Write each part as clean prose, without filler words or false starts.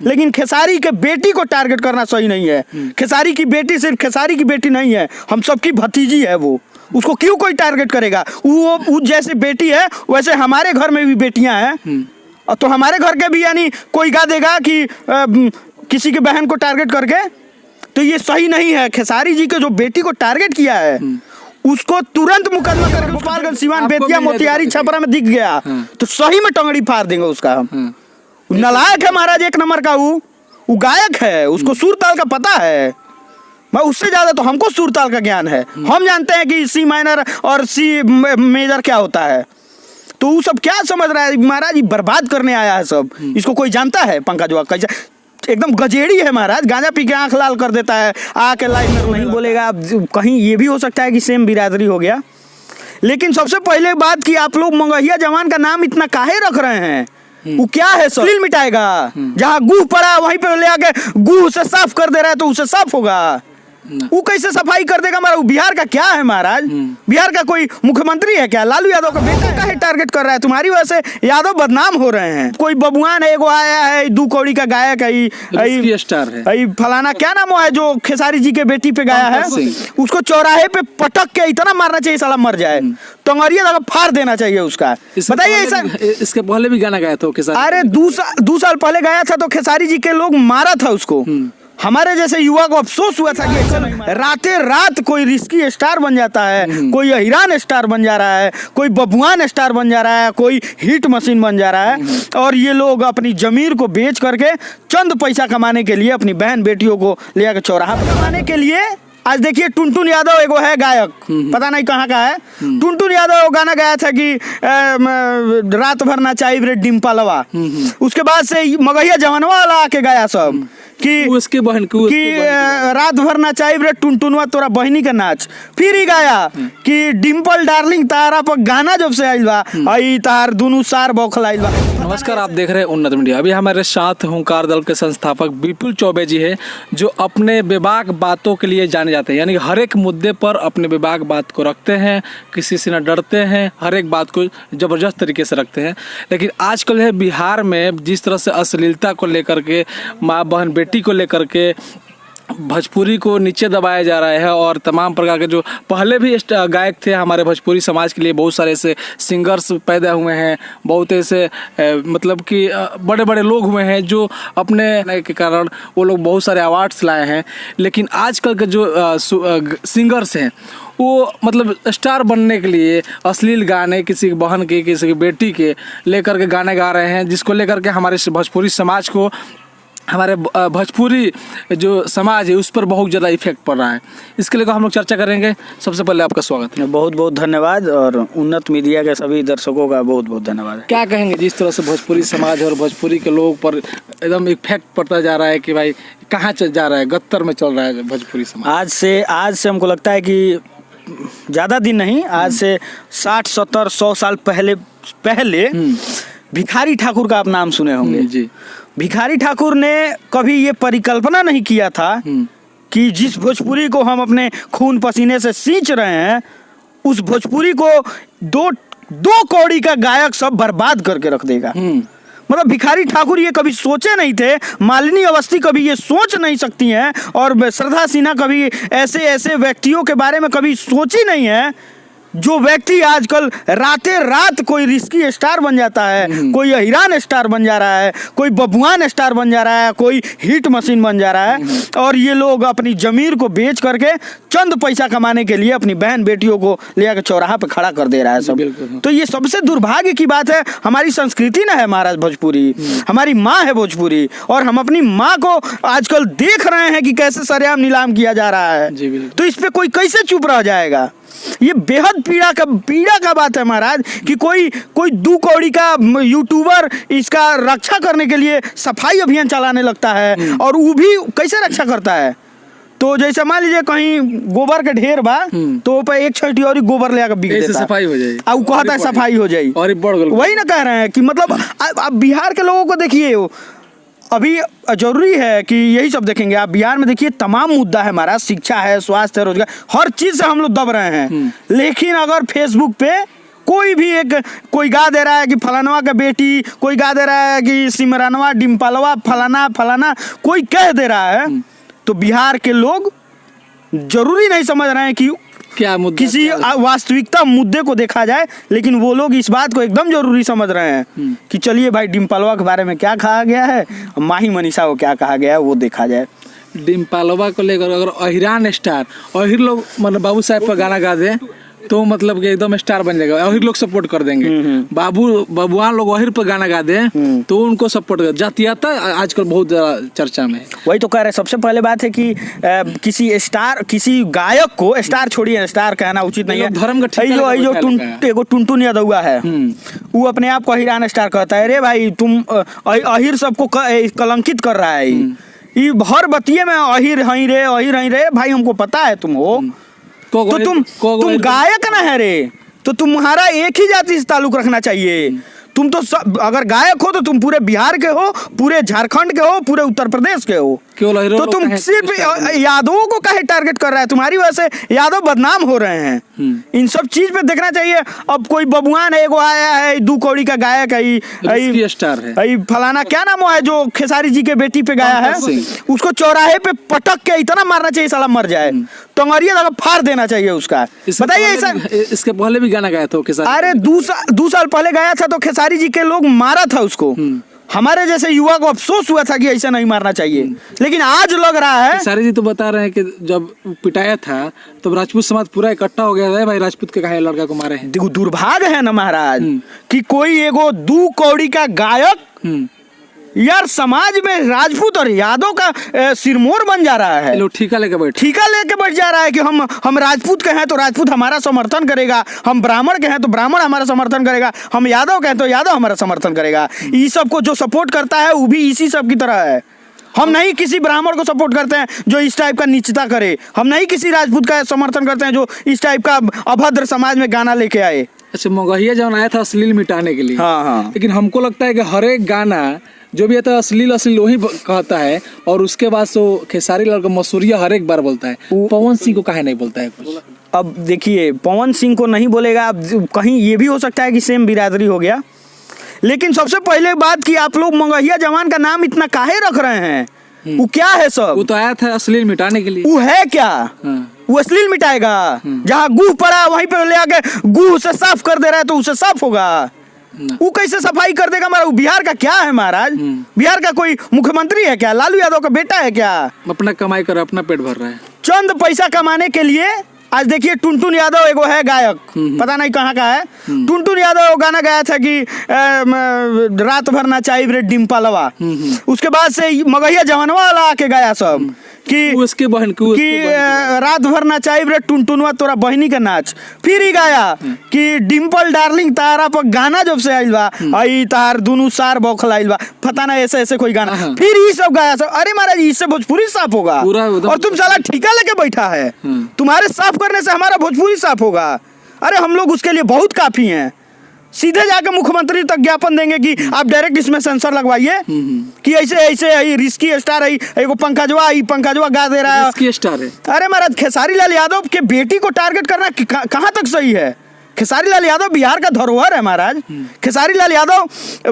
लेकिन खेसारी के बेटी को टारगेट करना सही नहीं है। खेसारी की बेटी सिर्फ खेसारी की बेटी नहीं है, हम सबकी भतीजी है वो, उसको क्यों कोई टारगेट करेगा? वो जैसे बेटी है वैसे हमारे घर में भी बेटियां हैं, तो हमारे घर के भी यानी कोई गा देगा कि किसी की बहन को टारगेट करके, तो ये सही नहीं है। खेसारी जी के जो बेटी को टारगेट किया है उसको तुरंत मुकदमा करके गोपालगंज, सिवान, बेतिया, मोतिहारी, छपरा में दिख गया तो सही में टंगड़ी फाड़ देंगे उसका। हम नालायक है महाराज, एक नंबर का। वो गायक है, उसको सुर ताल का पता है, मैं उससे ज्यादा तो हमको सुर ताल का ज्ञान है। हम जानते हैं कि सी माइनर और सी मेजर क्या होता है, तो वो सब क्या समझ रहा है महाराज? ये बर्बाद करने आया है सब। इसको कोई जानता है? पंकज वाह कैसा एकदम गजेड़ी है महाराज, गांजा पी के आंख लाल कर देता है, आके लाइव में नहीं बोलेगा। कहीं ये भी हो सकता है कि सेम बिरादरी हो गया। लेकिन सबसे पहले बात कि आप लोग मंगहिया जवान का नाम इतना काहे रख रहे हैं? वो क्या है? सलील मिटाएगा? जहाँ गुह पड़ा वहीं पे ले आके गुह से साफ कर दे रहा है तो उसे साफ होगा। वो कैसे सफाई कर देगा महाराज? बिहार का क्या है महाराज? बिहार का कोई मुख्यमंत्री है क्या? लालू यादव का बेटा काहे टारगेट कर रहा है? तुम्हारी वजह से यादव बदनाम हो रहे हैं। कोई बबुआन है, एगो आया है 2 कौड़ी का गायक है, स्टार है फलाना क्या नाम है जो खेसारी जी के बेटी पे गाया है, उसको चौराहे पे पटक के इतना मारना चाहिए साला मर जाए, टंगरिया लगा फाड़ देना चाहिए उसका। बताइए ऐसा। इसके पहले भी गाना गाया था खेसारी? अरे 2 साल पहले गाया था तो खेसारी जी के लोग मारा था उसको। हमारे जैसे युवा को अफसोस हुआ था कि रातें रात कोई रिस्की स्टार बन जाता है, कोई हिरान स्टार बन जा रहा है, कोई बबुआन स्टार बन जा रहा है, कोई हिट मशीन बन जा रहा है, और ये लोग अपनी जमीर को बेच करके चंद पैसा कमाने के लिए अपनी बहन बेटियों को ले आकर चौराहा पर कमाने के लिए। आज देखिए टुनटुन यादव एगो है गायक, पता नहीं कहाँ का है। टुनटुन यादव गाना गाया था कि रात भर नाचाई रे डिम्पलवा। उसके बाद से मगहिया जवानवा वाला आके गाया सब कि उसके बहन कि रात भर नचाई रे टुनटुनवा तोरा बहनी का नाच। फिर ही गाया कि डिम्पल डार्लिंग तारा पर गाना जब से आइल बा आई तार दोनों सार बौखलाइल बा। नमस्कार, आप देख रहे हैं उन्नत मीडिया। अभी हमारे साथ हुंकार दल के संस्थापक विपुल चौबे जी है, जो अपने बेबाक बातों के लिए जाने जाते हैं, यानी हर एक मुद्दे पर अपने बेबाक बात को रखते हैं, किसी से न डरते हैं, हर एक बात को जबरदस्त तरीके से रखते हैं। लेकिन आजकल है बिहार में जिस तरह से अश्लीलता को लेकर के, माँ बहन बेटी को लेकर के भोजपुरी को नीचे दबाया जा रहा है, और तमाम प्रकार के जो पहले भी गायक थे हमारे भोजपुरी समाज के लिए, बहुत सारे ऐसे सिंगर्स पैदा हुए हैं, बहुत ऐसे मतलब कि बड़े बड़े लोग हुए हैं जो अपने के कारण वो लोग बहुत सारे अवार्ड्स लाए हैं। लेकिन आजकल के जो सिंगर्स हैं वो मतलब स्टार बनने के लिए अश्लील गाने किसी की बहन के, किसी की बेटी के लेकर के गाने गा रहे हैं, जिसको लेकर के हमारे भोजपुरी समाज को, हमारे भोजपुरी जो समाज है उस पर बहुत ज़्यादा इफेक्ट पड़ रहा है। इसके लिए हम लोग चर्चा करेंगे। सबसे पहले आपका स्वागत है। बहुत बहुत धन्यवाद, और उन्नत मीडिया के सभी दर्शकों का बहुत बहुत धन्यवाद। क्या कहेंगे जिस तरह से भोजपुरी समाज और भोजपुरी के लोगों पर एकदम इफेक्ट पड़ता जा रहा है कि भाई कहाँ जा रहा है, गत्तर में चल रहा है भोजपुरी समाज? आज से हमको लगता है कि ज़्यादा दिन नहीं, आज से 60, 70, 100 साल पहले भिखारी ठाकुर का आप नाम सुने होंगे जी। भिखारी ठाकुर ने कभी ये परिकल्पना नहीं किया था कि जिस भोजपुरी को हम अपने खून पसीने से सींच रहे हैं, उस भोजपुरी को दो कौड़ी का गायक सब बर्बाद करके रख देगा। मतलब भिखारी ठाकुर ये कभी सोचे नहीं थे, मालिनी अवस्थी कभी ये सोच नहीं सकती हैं, और श्रद्धा सिन्हा कभी ऐसे व्यक्तियों के बारे में कभी सोची नहीं है, जो व्यक्ति आजकल रातें रात कोई रिस्की स्टार बन जाता है, कोई हिरान स्टार बन जा रहा है, कोई बबुआन स्टार बन जा रहा है, कोई हिट मशीन बन जा रहा है, और ये लोग अपनी जमीर को बेच करके चंद पैसा कमाने के लिए अपनी बहन बेटियों को ले आकर चौराहा पे खड़ा कर दे रहा है सब। तो ये सबसे दुर्भाग्य की बात है। हमारी संस्कृति ना है महाराज भोजपुरी, हमारी माँ है भोजपुरी, और हम अपनी माँ को आजकल देख रहे हैं कि कैसे सरेआम नीलाम किया जा रहा है। तो इस पे कोई कैसे चुप रह जाएगा? ये बेहद पीड़ा का बात है महाराज कि कोई 2 कौड़ी का यूट्यूबर इसका रक्षा करने के लिए सफाई अभियान चलाने लगता है, और वो भी कैसे रक्षा करता है? तो जैसे मान लीजिए कहीं गोबर के ढेर बा तो पे 1 छठी और गोबर ले आकर बिक देता, सफाई हो जाए, अब कहता है सफाई हो जाए, और वही ना कह रहे हैं कि मतलब अब बिहार के लोगों को देखिए, अभी जरूरी है कि यही सब देखेंगे आप। बिहार में देखिए तमाम मुद्दा है हमारा, शिक्षा है, स्वास्थ्य है, रोजगार, हर चीज से हम लोग दब रहे हैं। लेकिन अगर फेसबुक पे कोई भी एक कोई गा दे रहा है कि फलानवा का बेटी, कोई गा दे रहा है कि सिमरनवा डिम्पलवा फलाना फलाना, कोई कह दे रहा है, तो बिहार के लोग जरूरी नहीं समझ रहे हैं कि क्या मुद्दा, किसी वास्तविकता मुद्दे को देखा जाए, लेकिन वो लोग इस बात को एकदम जरूरी समझ रहे हैं कि चलिए भाई डिम्पलवा के बारे में क्या कहा गया है, माही मनीषा को क्या कहा गया है, वो देखा जाए। डिम्पलवा को लेकर अगर अहिरान स्टार, अहिर लोग मतलब बाबू साहब पर गाना गा दे तो मतलब कि एकदम स्टार बन जाएगा, अहिर लोग सपोर्ट कर देंगे। बाबुआन लोग अहिर पर गाना गा दे तो उनको सपोर्ट कर, जातीयता आजकल बहुत चर्चा में। वही तो कह रहे हैं, सबसे पहले बात है कि किसी गायक को स्टार छोड़िए, स्टार कहना उचित नहीं है। धर्म का एगो टुनटुन यादव है, वो अपने आप को अहिरान स्टार कहता है। अरे भाई तुम अहिर सबको कलंकित कर रहा है, ये हर बतिये में अहिर हई रे भाई, हमको पता है तुम हो, तो तुम गायक ना है रे, तो तुम्हारा एक ही जाति से ताल्लुक रखना चाहिए। तुम तो अगर गायक हो तो तुम पूरे बिहार के हो, पूरे झारखंड के हो, पूरे उत्तर प्रदेश के हो, तो तुम सिर्फ यादवों को काहे टारगेट कर रहा है? तुम्हारी वजह से यादव बदनाम हो रहे हैं। इन सब चीज पे देखना चाहिए। अब कोई बबुआन है, एगो आया है 2 कौड़ी का गायक है, स्टार है, फलाना क्या नाम है जो खेसारी जी के बेटी पे गाया है, उसको चौराहे पे पटक के इतना मारना चाहिए साला मर जाए, टंगरिया लगा फाड़ देना चाहिए उसका। बताइए ऐसा। इसके पहले भी गाना गाया था खेसारी? अरे 2 साल पहले गाया था तो खेसारी जी के लोग मारा था उसको। हमारे जैसे युवा को अफसोस हुआ था कि ऐसा नहीं मारना चाहिए, लेकिन आज लग रहा है। खेसारी जी तो बता रहे हैं कि जब पिटाया था तो राजपूत समाज पूरा इकट्ठा हो गया था, भाई राजपूत के कहा लड़का को मारे हैं। दुर्भाग्य है ना महाराज कि कोई एगो 2 कौड़ी का गायक यार समाज में राजपूत और यादव का सिरमौर बन जा रहा है। लोग ठेका लेके बैठ जा रहा है कि हम राजपूत के हैं तो राजपूत हमारा समर्थन करेगा, हम ब्राह्मण के हैं तो ब्राह्मण हमारा समर्थन करेगा, हम यादव के हैं तो यादव हमारा समर्थन करेगा। इस सब को जो सपोर्ट करता है वो भी इसी सब की तरह है। हम नहीं किसी ब्राह्मण को सपोर्ट करते हैं जो इस टाइप का नीचता करे, हम नहीं किसी राजपूत का समर्थन करते हैं जो इस टाइप का अभद्र समाज में गाना लेके आए। अच्छा, मगहिया जब आया था अश्लील मिटाने के लिए, हाँ, लेकिन हमको लगता है कि हर एक गाना जो भी है तो अश्लील वही कहता है, और उसके बाद तो खेसारी लाल का मसूरिया हर एक बार बोलता है। पवन सिंह को काहे नहीं बोलता है कुछ? अब देखिए, पवन सिंह को नहीं बोलेगा, अब कहीं ये भी हो सकता है कि सेम बिरादरी हो गया। लेकिन सबसे पहले बात कि आप लोग मगहिया जवान का नाम इतना काहे रख रहे हैं? वो क्या है सब? वो तो आया था अश्लील मिटाने के लिए। वो है क्या? वो अश्लील मिटाएगा? जहाँ गुह पड़ा वहीं पे ले आके गुह से साफ कर दे रहा है तो उसे साफ होगा। वो कैसे सफाई कर देगा? हमारा बिहार का क्या है महाराज? बिहार का कोई मुख्यमंत्री है क्या? लालू यादव का बेटा है क्या? अपना कमाई कर अपना पेट भर रहा है। चंद पैसा कमाने के लिए आज देखिए टुनटुन यादव एगो है गायक, पता नहीं कहाँ का है। टुनटुन यादव गाना गाया था कि रात भर ना चाहिए रे डिम्पलवा। उसके बाद से मगहिया जवानवा वाला आके गाया सब कि उसके बहन कि रात भर ना चाहिए रे टुनटुनवा तोरा बहनी का नाच। फिर ही गाया कि डिम्पल डार्लिंग तारा पर गाना जब से आइल बा आई तार दुनू सार बौखलाइल बा, पता ना ऐसे कोई गाना। फिर ही सब गाया सब। अरे महाराज इससे भोजपुरी साफ होगा और तुम साला ठिका लेके बैठा है। तुम्हारे साफ करने से हमारा भोजपुरी साफ होगा। अरे हम लोग उसके लिए बहुत काफी हैं। सीधे जाकर मुख्यमंत्री तक ज्ञापन देंगे कि आप डायरेक्ट इसमें सेंसर लगवाइए कि ऐसे रिस्की स्टार है, एगो पंकजवा गा दे रहा है, रिस्की स्टार है। अरे महाराज खेसारी लाल यादव के बेटी को टारगेट करना कहाँ तक सही है? खेसारी लाल यादव बिहार का धरोहर है महाराज। खेसारी लाल यादव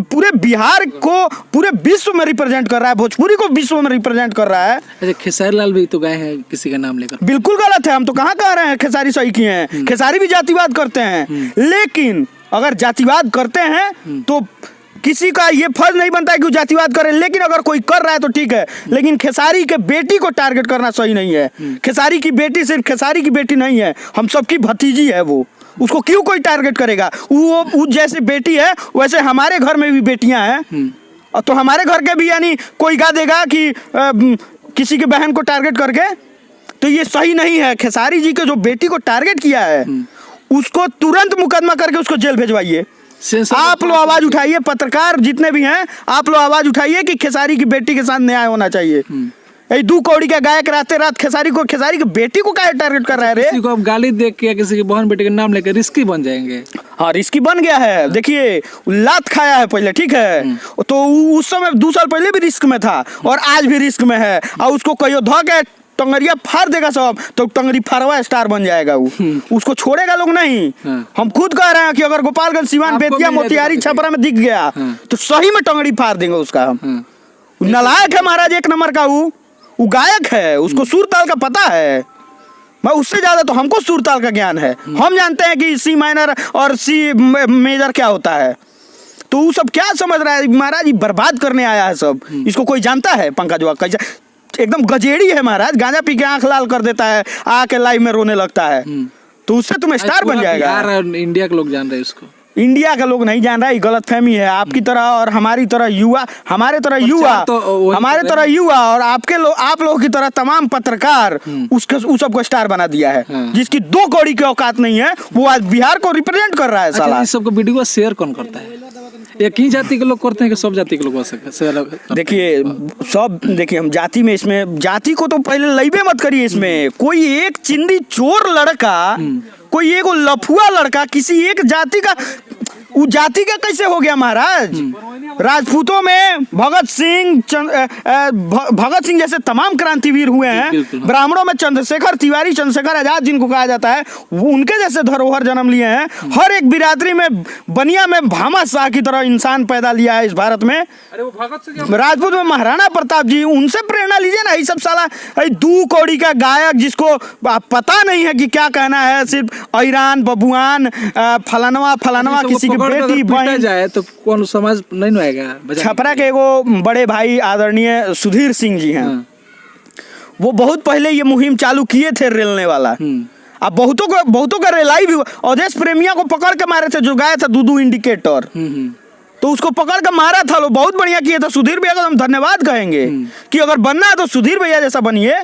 पूरे बिहार को पूरे विश्व में रिप्रेजेंट कर रहा है, भोजपुरी को विश्व में रिप्रेजेंट कर रहा है। अच्छा, खेसारी लाल भी तो गए हैं किसी का नाम लेकर? बिल्कुल गलत है। हम तो कहाँ कह रहे हैं खेसारी सही किए हैं? खेसारी भी जातिवाद करते हैं, लेकिन अगर जातिवाद करते हैं तो किसी का ये फर्ज नहीं बनता है कि वो जातिवाद करे। लेकिन अगर कोई कर रहा है तो ठीक है, लेकिन खेसारी के बेटी को टारगेट करना सही नहीं है। खेसारी की बेटी सिर्फ खेसारी की बेटी नहीं है, हम सबकी भतीजी है वो। उसको क्यों कोई टारगेट करेगा? वो जैसे बेटी है वैसे हमारे घर में भी बेटियां हैं, तो हमारे घर के भी यानी कोई गा देगा कि किसी की बहन को टारगेट करके, तो ये सही नहीं है। खेसारी जी के जो बेटी को टारगेट किया है उसको तुरंत मुकदमा करके उसको जेल भेजवाइए। आप लोग आवाज उठाइए, पत्रकार जितने भी हैं आप लोग आवाज उठाइए कि खेसारी की बेटी के साथ न्याय होना चाहिए। 2 कौड़ी का गायक रात खेसारी की बेटी को काहे टारगेट कर रहा है रे? किसी को आप गाली देख के किसी की बहन बेटी का नाम लेकर रिस्की बन जाएंगे। हाँ, रिस्की बन गया है। देखिए लात खाया है पहले, ठीक है, तो उस समय 2 साल पहले भी रिस्क में था और आज भी रिस्क में है। और उसको कहियो धो के टंगरिया फाड़ देगा सब, तो टंगरी फाड़वा स्टार बन जाएगा वो, उसको छोड़ेगा लोग नहीं। हम खुद कह रहे हैं कि अगर गोपालगंज, सिवान, बेतिया, मोतिहारी, छपरा में दिख गया तो सही में टंगड़ी फाड़ देंगे उसका हम। नालायक है महाराज, एक नंबर का वो गायक है, उसको सुर ताल का पता है। मैं उससे ज्यादा तो हमको सुर ताल का ज्ञान है। हम जानते हैं कि सी माइनर और सी मेजर क्या होता है, तो वो सब क्या समझ रहा है महाराज, ये बर्बाद करने आया है सब। इसको कोई जानता है? पंकज कैसा एकदम गजेड़ी है महाराज, गांजा पी के आंख लाल कर देता है, आके लाइव में रोने लगता है, तो उससे तुम स्टार बन जाएगा। यार इंडिया के लोग जान रहे हैं इसको, इंडिया का लोग नहीं जान रहा है, गलत फहमी है आपकी तरह और हमारी तरह युवा, हमारे तरह युवा हमारे तरह युवा और आपके लोग, आप लोगों की तरह तमाम पत्रकार उस सबको स्टार बना दिया है। जिसकी 2 कौड़ी की औकात नहीं है, वो आज बिहार को रिप्रेजेंट कर रहा है साला। इस सबको वीडियो शेयर कौन करता है? एक ही जाति के लोग करते हैं कि सब जाति के लोग? देखिए सब, देखिए हम जाति में, इसमें जाति को तो पहले लइबे मत करिए। इसमें कोई एक चिंदी चोर लड़का, कोई एक लफुआ लड़का किसी एक जाति का, वो जाति का कैसे हो गया महाराज? राजपूतों में भगत सिंह जैसे तमाम क्रांतिवीर हुए हैं, ब्राह्मणों में चंद्रशेखर तिवारी, चंद्रशेखर आजाद जिनको कहा जाता है, वो उनके जैसे धरोहर जन्म लिए हैं। हर एक बिरादरी में बनिया में भामा शाह की तरह इंसान पैदा लिया है इस भारत में। राजपूत में महाराणा प्रताप जी, उनसे प्रेरणा लीजिए ना। ये सब साला 2 कौड़ी का गायक जिसको पता नहीं है कि क्या कहना है, सिर्फ ईरान बबुआन फलानवा किसी की बेटी बहन जाए तो कौन समझ नहीं आएगा। छपरा के एगो बड़े भाई आदरणीय सुधीर सिंह जी हैं, वो बहुत पहले ये मुहिम चालू किए थे रेलने वाला। अब बहुतों का रेलाई भी, अवधेश प्रेमिया को पकड़ के मारे थे जो गाया था दूधू इंडिकेटर, तो उसको पकड़ के मारा था, लोग बहुत बढ़िया किए थे। सुधीर भैया को हम धन्यवाद कहेंगे कि अगर बनना है तो सुधीर भैया जैसा बनिए।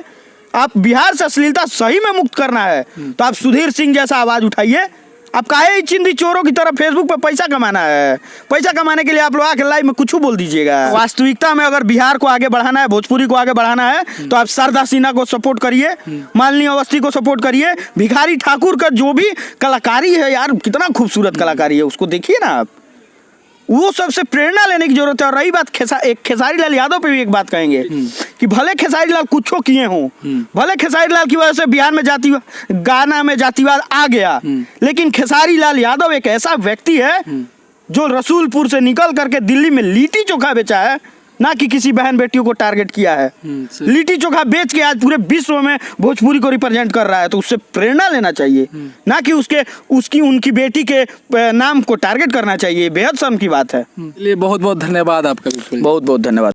आप बिहार से अश्लीलता सही में मुक्त करना है तो आप सुधीर सिंह जैसा आवाज उठाइए। आप काहे चिंदी चोरों की तरह फेसबुक पे पैसा कमाना है? पैसा कमाने के लिए आप लोग आके लाइव में कुछ बोल दीजिएगा। वास्तविकता में अगर बिहार को आगे बढ़ाना है, भोजपुरी को आगे बढ़ाना है, तो आप शारदा सिन्हा को सपोर्ट करिए, मालिनी अवस्थी को सपोर्ट करिए। भिखारी ठाकुर का जो भी कलाकारी है यार, कितना खूबसूरत कलाकारी है, उसको देखिए ना आप। वो सबसे प्रेरणा लेने की जरूरत है। और रही बात खेसारी लाल यादव पे भी एक बात कहेंगे कि भले खेसारी लाल कुछ किए हों, भले खेसारी लाल की वजह से बिहार में गाना में जातिवाद आ गया, लेकिन खेसारी लाल यादव एक ऐसा व्यक्ति है जो रसूलपुर से निकल करके दिल्ली में लिट्टी चोखा बेचा है, ना कि किसी बहन बेटियों को टारगेट किया है। लिट्टी चोखा बेच के आज पूरे विश्व में भोजपुरी को रिप्रेजेंट कर रहा है, तो उससे प्रेरणा लेना चाहिए, ना कि उनकी बेटी के नाम को टारगेट करना चाहिए। बेहद शर्म की बात है। बहुत बहुत धन्यवाद आपका। बहुत बहुत धन्यवाद।